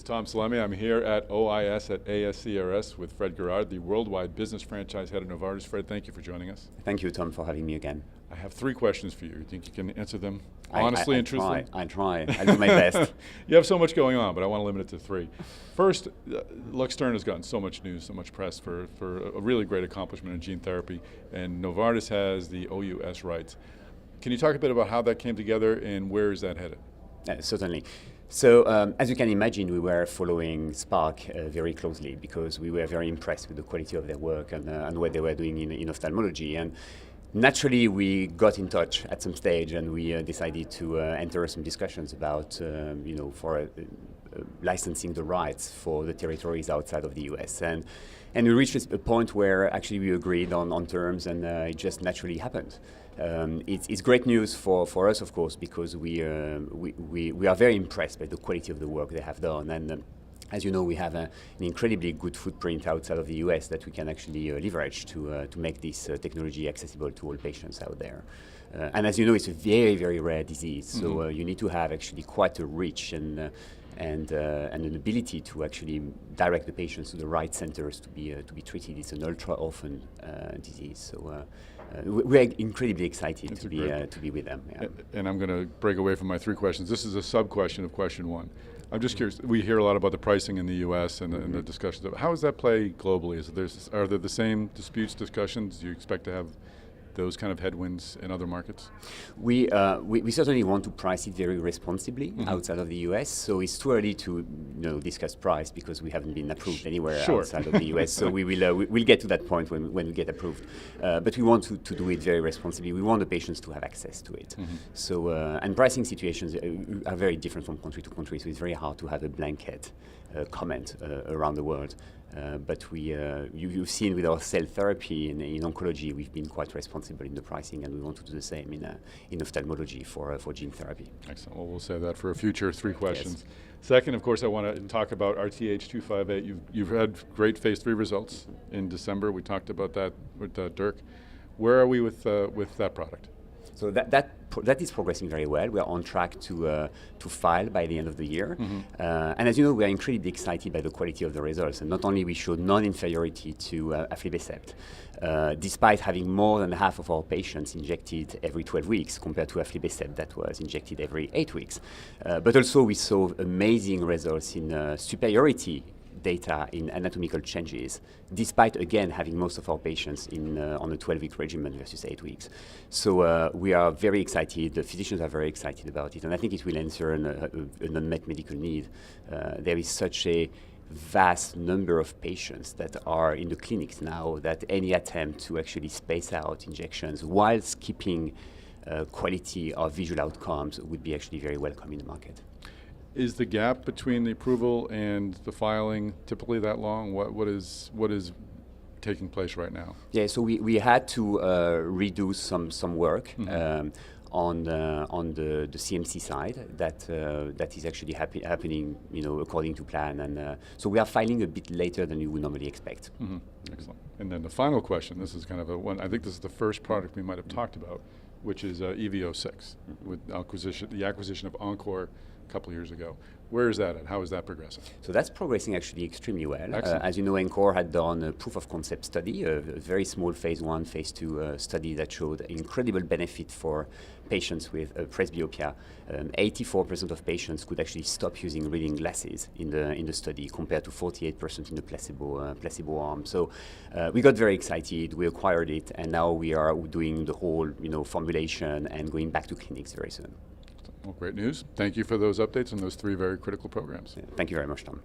is Tom Salemi. I'm here at OIS at ASCRS with Fred Guerard, the Worldwide Business Franchise Head of Novartis. Fred, thank you for joining us. Thank you, Tom, for having me again. I have 3 questions for you. You think you can answer them honestly and truthfully? I try. I'll do my best. You have so much going on, but I want to limit it to 3. First, Luxturna has gotten so much news, so much press for a really great accomplishment in gene therapy, and Novartis has the OUS rights. Can you talk a bit about how that came together and where is that headed? Certainly. So, as you can imagine, we were following Spark very closely because we were very impressed with the quality of their work and what they were doing in ophthalmology. And naturally, we got in touch at some stage and we decided to enter some discussions about, licensing the rights for the territories outside of the US. And we reached a point where actually we agreed on terms, and it just naturally happened. It's great news for us, of course, because we are very impressed by the quality of the work they have done. And as you know, we have an incredibly good footprint outside of the US that we can actually leverage to make this technology accessible to all patients out there. And as you know, it's a very, very rare disease, so you need to have actually quite a reach and an ability to actually direct the patients to the right centers to be treated. It's an ultra-orphan disease, so we're incredibly excited to be with them. Yeah. And I'm going to break away from my 3 questions. This is a sub-question of question 1. I'm just curious, we hear a lot about the pricing in the US and the discussions of how does that play globally? Are there the same disputes, discussions? Do you expect to have those kind of headwinds in other markets? We certainly want to price it very responsibly outside of the US. So it's too early to discuss price because we haven't been approved anywhere outside of the US. So we'll get to that point when we get approved. But we want to do it very responsibly. We want the patients to have access to it. So and pricing situations are very different from country to country. So it's very hard to have a blanket comment around the world. But you've seen with our cell therapy in oncology, we've been quite responsible in the pricing, and we want to do the same in ophthalmology for gene therapy. Excellent. Well, we'll save that for a future 3 questions. Yes. Second, of course, I want to talk about RTH258. You've had great phase 3 results in December. We talked about that with Dirk. Where are we with that product? So that is progressing very well. We are on track to file by the end of the year. And as you know, we are incredibly excited by the quality of the results. And not only we showed non-inferiority to aflibercept, despite having more than half of our patients injected every 12 weeks compared to aflibercept that was injected every 8 weeks. But also we saw amazing results in superiority data in anatomical changes, despite again having most of our patients on a 12-week regimen versus 8 weeks. So we are very excited. The physicians are very excited about it, and I think it will answer an unmet medical need. There is such a vast number of patients that are in the clinics now that any attempt to actually space out injections whilst keeping quality of visual outcomes would be actually very welcome in the market. Is the gap between the approval and the filing typically that long? What is taking place right now? Yeah, so we had to redo some work on the CMC side that is actually happening according to plan, and so we are filing a bit later than you would normally expect. Excellent. And then the final question. This is kind of one. I think this is the first product we might have talked about, which is EV06 with the acquisition of Encore a couple of years ago. Where is that at? How is that progressing? So that's progressing actually extremely well. As you know, Encore had done a proof of concept study, a very small phase 1, phase 2 study that showed incredible benefit for patients with presbyopia. 84% of patients could actually stop using reading glasses in the study compared to 48% in the placebo arm. So we got very excited, we acquired it, and now we are doing the whole formulation and going back to clinics very soon. Well, great news. Thank you for those updates on those 3 very critical programs. Thank you very much, Tom.